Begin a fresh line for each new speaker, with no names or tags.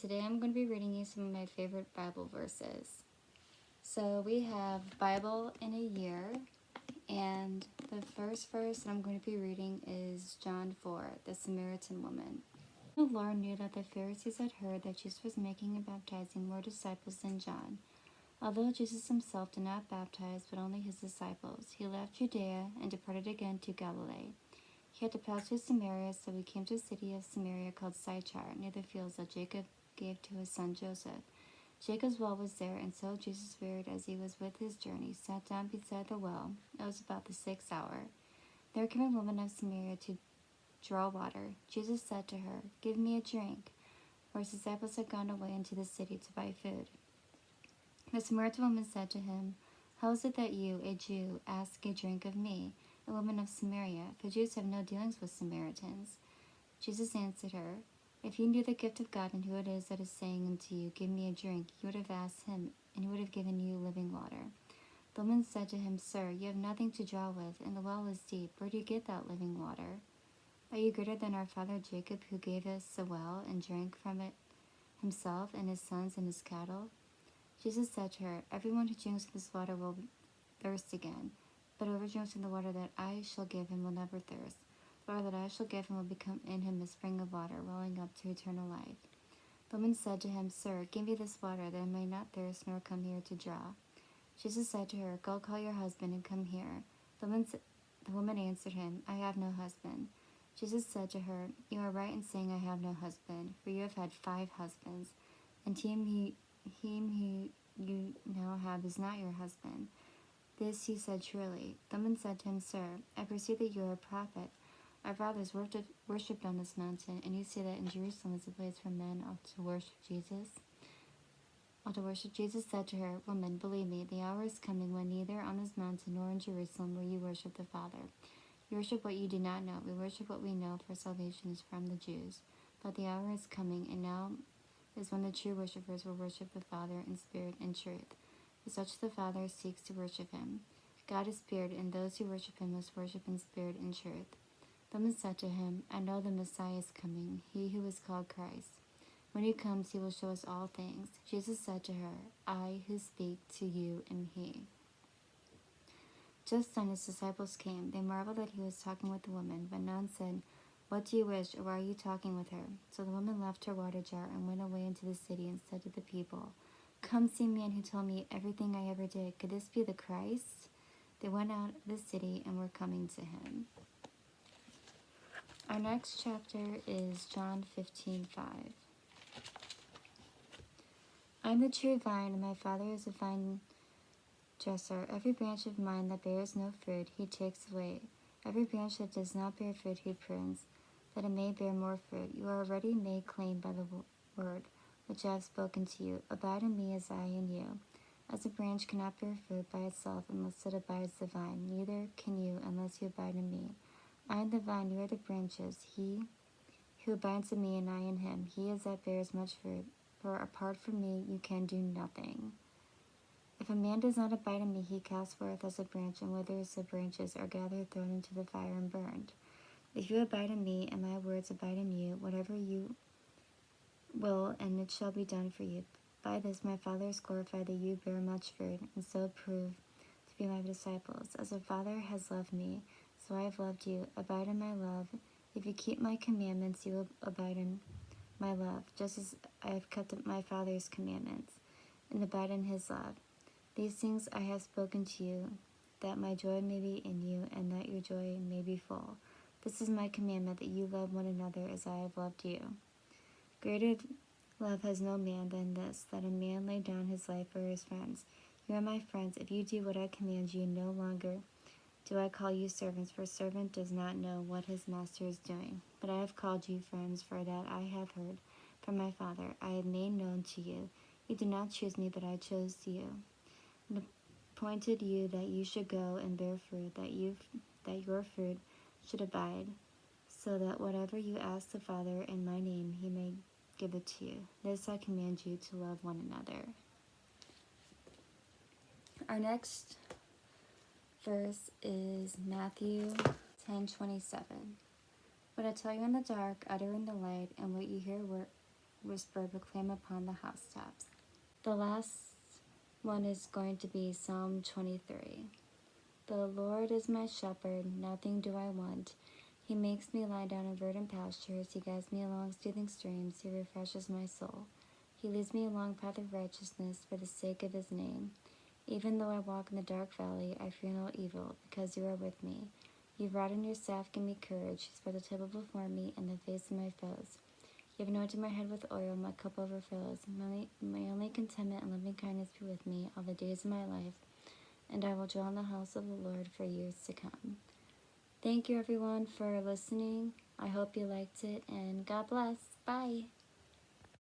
Today I'm going to be reading you some of my favorite Bible verses. So we have Bible in a Year, and the first verse that I'm going to be reading is John 4, the Samaritan Woman. The Lord knew that the Pharisees had heard that Jesus was making and baptizing more disciples than John. Although Jesus himself did not baptize, but only his disciples, he left Judea and departed again to Galilee. He had to pass through Samaria, so he came to a city of Samaria called Sychar, near the fields that Jacob gave to his son Joseph. Jacob's well was there, and so Jesus feared as he was with his journey, sat down beside the well. It was about the 6th hour. There came a woman of Samaria to draw water. Jesus said to her, "Give me a drink," for his disciples had gone away into the city to buy food. The Samaritan woman said to him, "How is it that you, a Jew, ask a drink of me, a woman of Samaria? For Jews have no dealings with Samaritans." Jesus answered her, "If you knew the gift of God and who it is that is saying unto you, 'Give me a drink,' you would have asked him, and he would have given you living water." The woman said to him, "Sir, you have nothing to draw with, and the well is deep. Where do you get that living water? Are you greater than our father Jacob, who gave us a well and drank from it himself and his sons and his cattle?" Jesus said to her, "Everyone who drinks of this water will thirst again, but whoever drinks from the water that I shall give him will never thirst. The water that I shall give him will become in him a spring of water, welling up to eternal life." The woman said to him, "Sir, give me this water, that I may not thirst nor come here to draw." Jesus said to her, "Go call your husband and come here." The woman answered him, "I have no husband." Jesus said to her, "You are right in saying, 'I have no husband,' for you have had 5 husbands, and him who you now have is not your husband." This he said truly. The woman said to him, "Sir, I perceive that you are a prophet. Our fathers worshipped on this mountain, and you say that in Jerusalem is a place for men ought to worship Jesus." Jesus said to her, "Woman, believe me, the hour is coming when neither on this mountain nor in Jerusalem will you worship the Father. You worship what you do not know. We worship what we know, for salvation is from the Jews. But the hour is coming, and now is when the true worshippers will worship the Father in spirit and truth. For such the Father seeks to worship him. God is spirit, and those who worship him must worship in spirit and truth." The woman said to him, "I know the Messiah is coming, he who is called Christ. When he comes, he will show us all things." Jesus said to her, "I who speak to you am he." Just then his disciples came. They marveled that he was talking with the woman, but none said, "What do you wish?" or "Why are you talking with her?" So the woman left her water jar and went away into the city and said to the people, "Come see a man who told me everything I ever did. Could this be the Christ?" They went out of the city and were coming to him. Our next chapter is John 15:5. "I am the true vine, and my Father is the vine dresser. Every branch of mine that bears no fruit, he takes away. Every branch that does not bear fruit, he prunes, that it may bear more fruit. You are already made clean by the word which I have spoken to you. Abide in me as I in you. As a branch cannot bear fruit by itself unless it abides the vine, neither can you unless you abide in me. I am the vine, you are the branches. He who abides in me and I in him, he is that bears much fruit. For apart from me, you can do nothing. If a man does not abide in me, he casts forth as a branch and withers. The branches are gathered, thrown into the fire, and burned. If you abide in me, and my words abide in you, whatever you will, and it shall be done for you. By this my Father is glorified, that you bear much fruit, and so prove to be my disciples. As the Father has loved me, so I have loved you. Abide in my love. If you keep my commandments, you will abide in my love, just as I have kept my Father's commandments, and abide in his love. These things I have spoken to you, that my joy may be in you, and that your joy may be full. This is my commandment, that you love one another as I have loved you. Greater love has no man than this, that a man lay down his life for his friends. You are my friends, if you do what I command you. No longer do I call you servants, for a servant does not know what his master is doing. But I have called you friends, for that I have heard from my Father I have made known to you. You did not choose me, but I chose you, and appointed you that you should go and bear fruit, that your fruit should abide, so that whatever you ask the Father in my name, he may give it to you. This I command you, to love one another." Our next verse is Matthew 10:27. "What I tell you in the dark, utter in the light, and what you hear whisper, proclaim upon the housetops. The last one is going to be Psalm 23. The Lord is my shepherd, nothing do I want. He makes me lie down in verdant pastures. He guides me along soothing streams. He refreshes my soul. He leads me along the path of righteousness for the sake of his name. Even though I walk in the dark valley, I fear no evil, because you are with me. Your rod and your staff give me courage. You spread the table before me in the face of my foes. You have anointed my head with oil, my cup overflows. My only contentment and loving kindness be with me all the days of my life, and I will dwell in the house of the Lord for years to come. Thank you, everyone, for listening. I hope you liked it, and God bless. Bye.